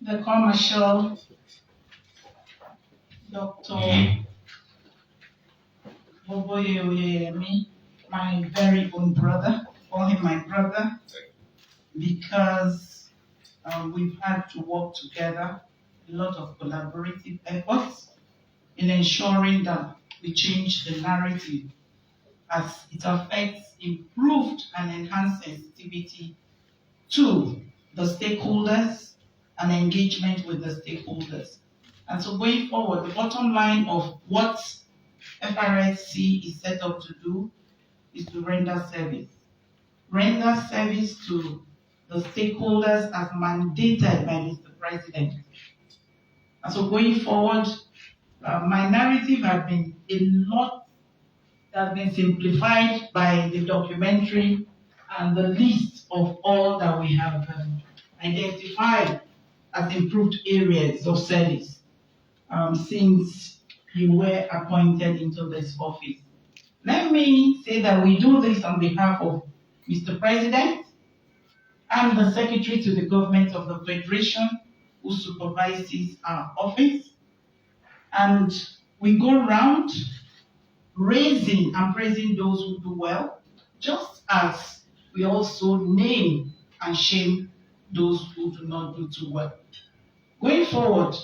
the Marshal, Dr. Boboye Oyeyemi, my very own brother, call him my brother, because we've had to work together, a lot of collaborative efforts in ensuring that we change the narrative as it affects improved and enhanced sensitivity to the stakeholders and engagement with the stakeholders. And so going forward, the bottom line of what FRSC is set up to do is to render service. Render service to the stakeholders as mandated by Mr. President. And so going forward, my narrative has been a lot that has been simplified by the documentary and the list of all that we have identified as improved areas of service since you were appointed into this office. Let me say that we do this on behalf of Mr. President and the Secretary to the Government of the Federation who supervises our office. And we go around raising and praising those who do well, just as we also name and shame those who do not do too well. Going forward,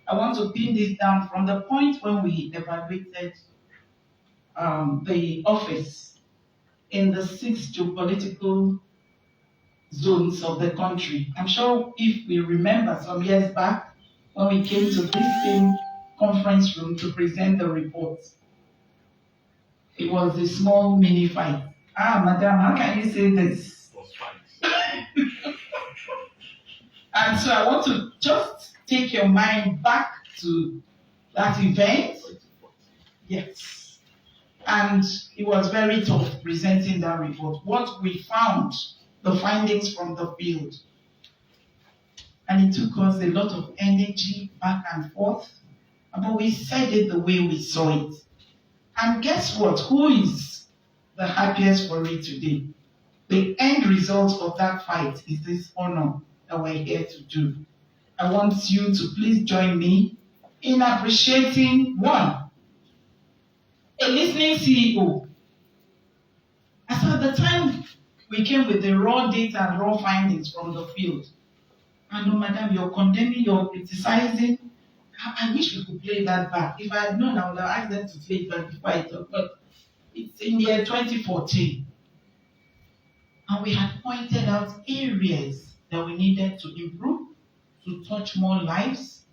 I want to pin this down from the point when we evaluated the office in the 6 geopolitical zones of the country. I'm sure if we remember some years back when we came to this same conference room to present the reports, it was a small mini fight. Madam, how can you say this? And so I want to just take your mind back to that event. Yes. And it was very tough presenting that report. What we found, the findings from the field. And it took us a lot of energy back and forth. But we said it the way we saw it. And guess what? Who is the happiest for it today? The end result of that fight is this honor that we're here to do. I want you to please join me in appreciating one, a listening CEO. As at the time we came with the raw data and raw findings from the field, and no, madam, you're condemning, you're criticizing. I wish we could play that back. If I had known, I would have asked them to play it back before I talk. But it's in the year 2014. And we had pointed out areas that we needed to improve, to touch more lives,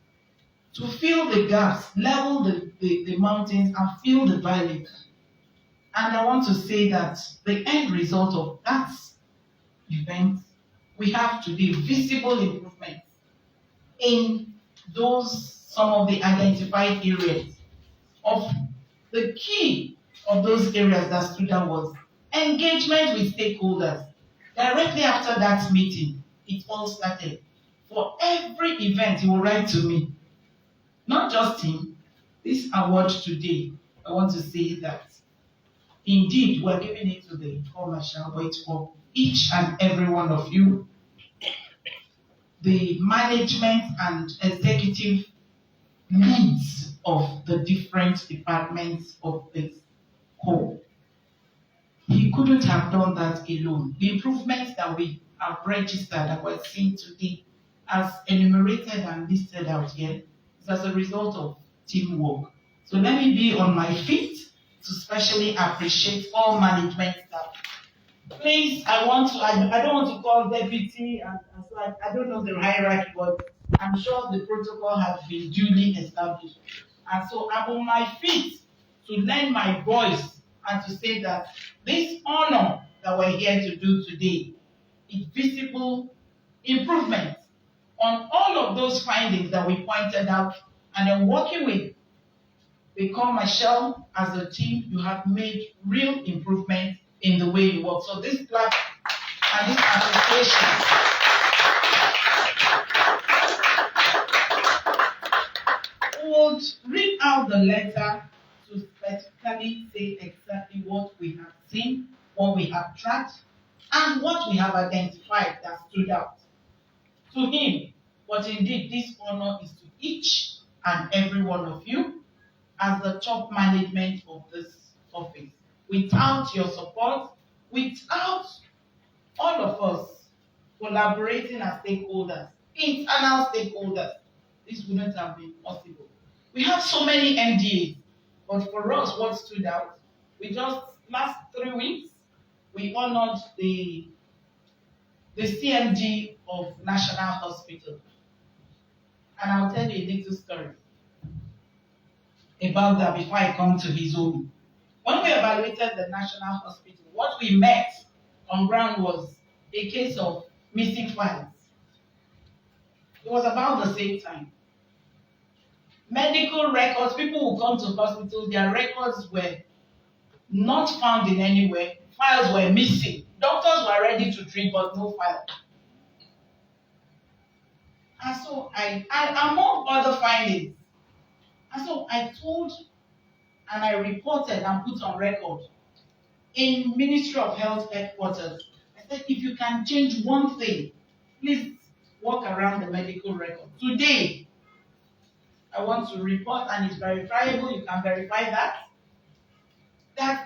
to fill the gaps, level the mountains, and fill the valley. And I want to say that the end result of that event, we have today visible improvements in some of the identified areas. Of the key of those areas that stood out was engagement with stakeholders. Directly after that meeting, it all started. For every event, he will write to me. Not just him. This award today, I want to say that indeed we're giving it to the Marshal, but it's for each and every one of you, the management and executive leads of the different departments of this whole. He couldn't have done that alone. The improvements that we have registered that we're seeing today, as enumerated and listed out here, is as a result of teamwork. So let me be on my feet to specially appreciate all management staff. Please, I don't want to call deputy, and so I don't know the hierarchy, but I'm sure the protocol has been duly established. And so I'm on my feet to lend my voice and to say that this honor that we're here to do today is visible improvement on all of those findings that we pointed out, and then working with the Marshal as a team, you have made real improvement in the way you work. So this plaque and this application would read out the letter to specifically say exactly what we have seen, what we have tracked, and what we have identified that stood out. To him, But indeed, this honor is to each and every one of you as the top management of this office. Without your support, without all of us collaborating as stakeholders, internal stakeholders, this wouldn't have been possible. We have so many MDAs, but for us, what stood out, we just, last 3 weeks, we honored the CMD of National Hospital. And I'll tell you a little story about that before I come to his own. When we evaluated the National Hospital, what we met on ground was a case of missing files. It was about the same time. Medical records, people who come to hospitals, their records were not found in anywhere. Files were missing. Doctors were ready to treat, but no file. And so I among other findings, and so I told and I reported and put on record in Ministry of Health headquarters. I said, if you can change one thing, please walk around the medical record. Today, I want to report, and it's verifiable, you can verify that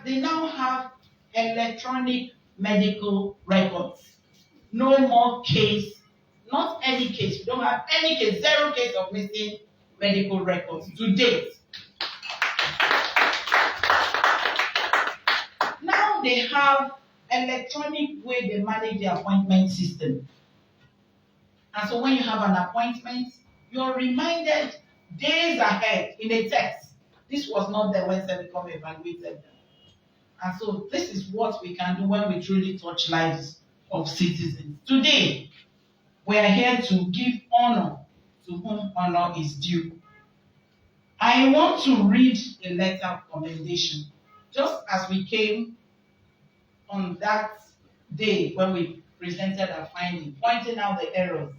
they now have electronic medical records. No more case, not any case. We don't have any case, 0 case of missing medical records to date. Now they have electronic way they manage the appointment system. And so when you have an appointment, you're reminded days ahead in a text. This was not there when Sevicom evaluated them. And so this is what we can do when we truly touch lives of citizens. Today, we are here to give honor to whom honor is due. I want to read a letter of commendation, just as we came on that day when we presented our finding, pointing out the errors.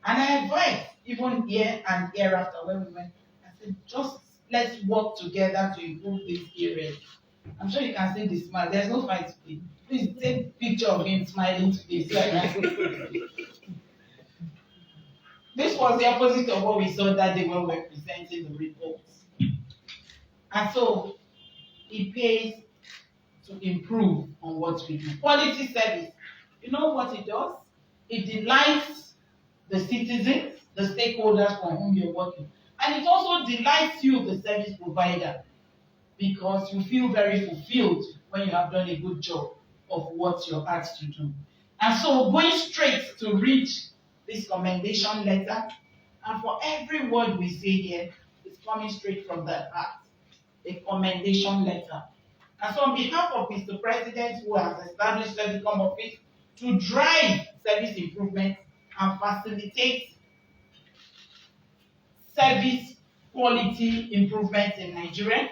And I advised, even here and hereafter, when we went, I said, just let's work together to improve these areas. I'm sure you can see the smile. There's no fight today. Please take a picture of him smiling today. So I can This was the opposite of what we saw that day when we were presenting the reports. And so it pays to improve on what we do. Quality service. You know what it does? It delights the citizens, the stakeholders for whom you're working. And it also delights you, the service provider, because you feel very fulfilled when you have done a good job of what you're asked to do. And so going straight to read this commendation letter, and for every word we say here, it's coming straight from the heart. A commendation letter. And so on behalf of Mr. President, who has established Sevicom office to drive service improvement and facilitate service quality improvement in Nigeria,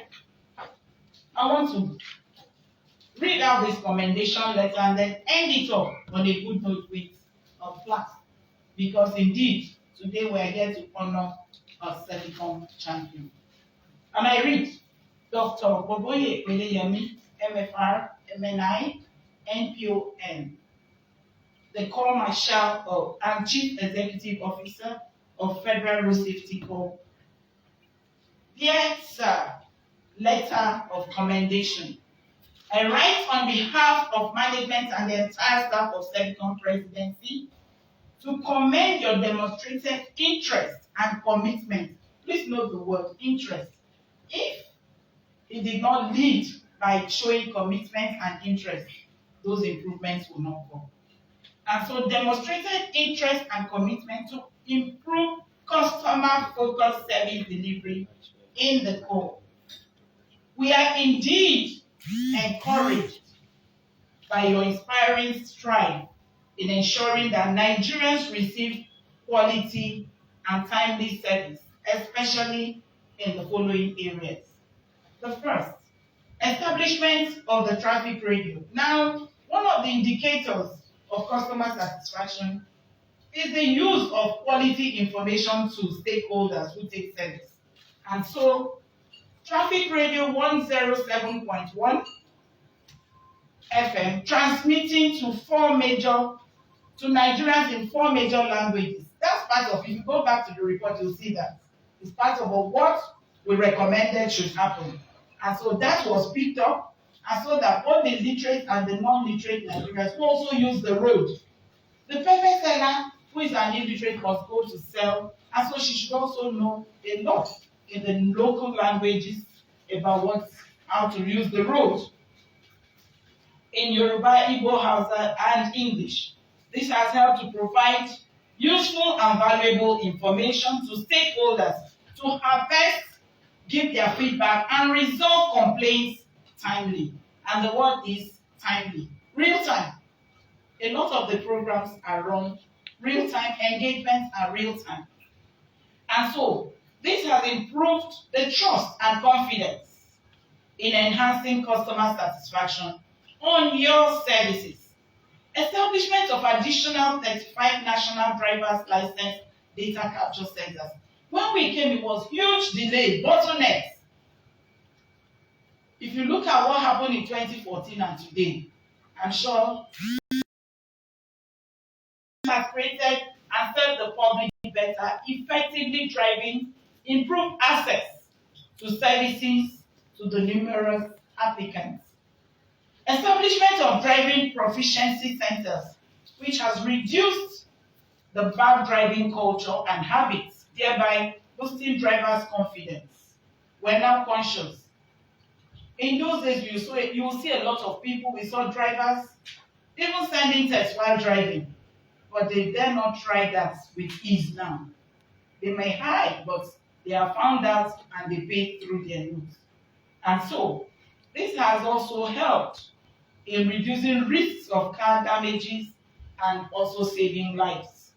I want to read out this commendation letter and then end it up on a good note with a plaque. Because indeed, today we are here to honor our Sevicom champion. And I read, Dr. Boboye Peleyemi, MFR, MNI, NPON, the Corps Marshal and Chief Executive Officer of Federal Road Safety Corps. Dear Sir, letter of commendation. I write on behalf of management and the entire staff of Sevicom Presidency to commend your demonstrated interest and commitment. Please note the word interest. If it did not lead by showing commitment and interest, those improvements will not come. And so demonstrated interest and commitment to improve customer-focused service delivery in the core. We are indeed encouraged by your inspiring strive in ensuring that Nigerians receive quality and timely service, especially in the following areas. The first, establishment of the traffic radio. Now, one of the indicators of customer satisfaction is the use of quality information to stakeholders who take service. And so, traffic radio 107.1 FM transmitting to Nigerians in 4 major languages that's part of, if you go back to the report, you'll see that it's part of what we recommended should happen. And so that was picked up, and so that both the literate and the non-literate Nigerians will also use the road. The pepper seller who is an illiterate must go to sell, and so she should also know a lot in the local languages about how to use the road in Yoruba, Igbo, Hausa, and English. This has helped to provide useful and valuable information to stakeholders to harvest, give their feedback, and resolve complaints timely. And the word is timely. Real time. A lot of the programs are run real time, engagements are real time. And so, this has improved the trust and confidence in enhancing customer satisfaction on your services. Establishment of additional 35 national driver's license data capture centers. When we came, it was huge delay, bottlenecks. If you look at what happened in 2014 and today, I'm sure has created and served the public better, effectively driving improved access to services to the numerous applicants. Establishment of driving proficiency centers, which has reduced the bad driving culture and habits, thereby boosting drivers' confidence. We're now conscious. In those days, you will see a lot of people, we saw drivers even sending tests while driving, but they dare not try that with ease now. They may hide, but they are found out and they pay through their nose. And so, this has also helped in reducing risks of car damages and also saving lives,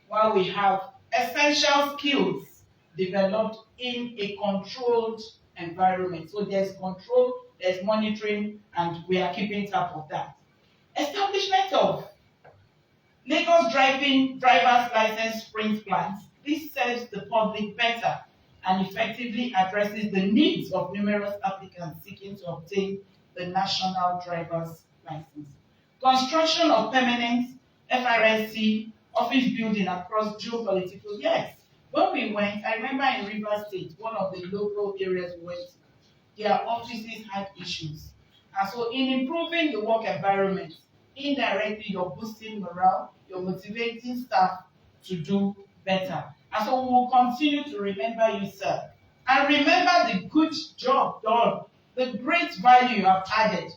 while we have essential skills developed in a controlled environment. So there's control, there's monitoring, and we are keeping track of that. Establishment of Lagos driver's license sprint plans. This serves the public better and effectively addresses the needs of numerous applicants seeking to obtain the national driver's license. Construction of permanent FRSC office building across geopolitical. Yes, when we went, I remember in Rivers State, one of the local areas we went to, their offices had issues. And so in improving the work environment, indirectly you're boosting morale, you're motivating staff to do better. And so we will continue to remember you, sir. And remember the good job done, the great value you have added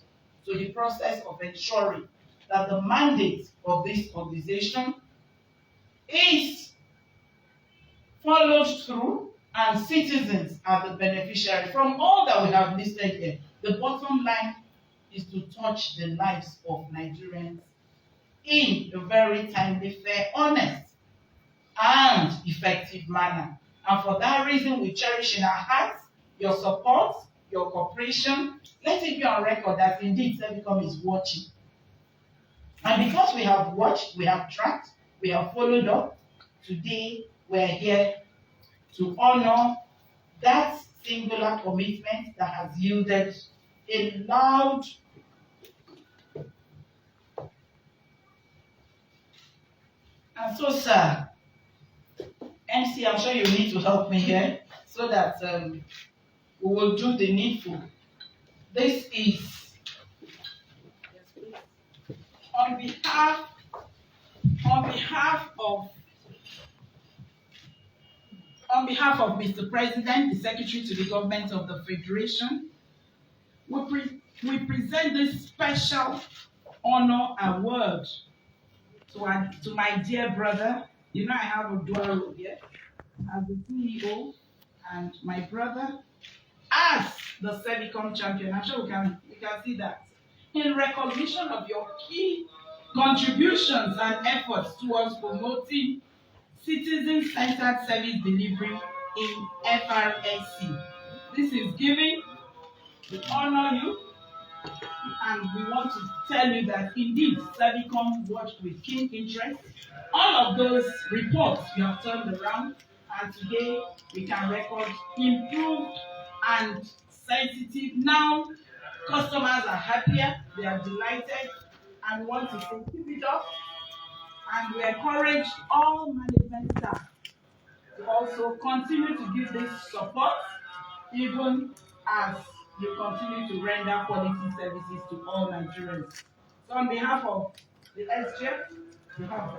to the process of ensuring that the mandate of this organization is followed through and citizens are the beneficiary. From all that we have listed here, the bottom line is to touch the lives of Nigerians in a very timely, fair, honest, and effective manner. And for that reason, we cherish in our hearts your support, your cooperation. Let it be on record that indeed Servicom is watching. And because we have watched, we have tracked, we have followed up, today we're here to honor that singular commitment that has yielded a loud and so, sir, MC, I'm sure you need to help me here so that we will do the needful. This is on behalf of Mr. President, the Secretary to the Government of the Federation, we present this special honor award to my dear brother. You know I have a dual role here as the CEO and my brother as the Servicom champion. I'm sure we can see that. In recognition of your key contributions and efforts towards promoting citizen-centered service delivery in FRSC. This is giving, we honor you, and we want to tell you that indeed Servicom watched with keen interest all of those reports you have turned around, and today we can record improved and sensitive. Now customers are happier, they are delighted, and want to say keep it up. And we encourage all management staff to also continue to give this support, even as you continue to render quality services to all Nigerians. So on behalf of the SGF, we have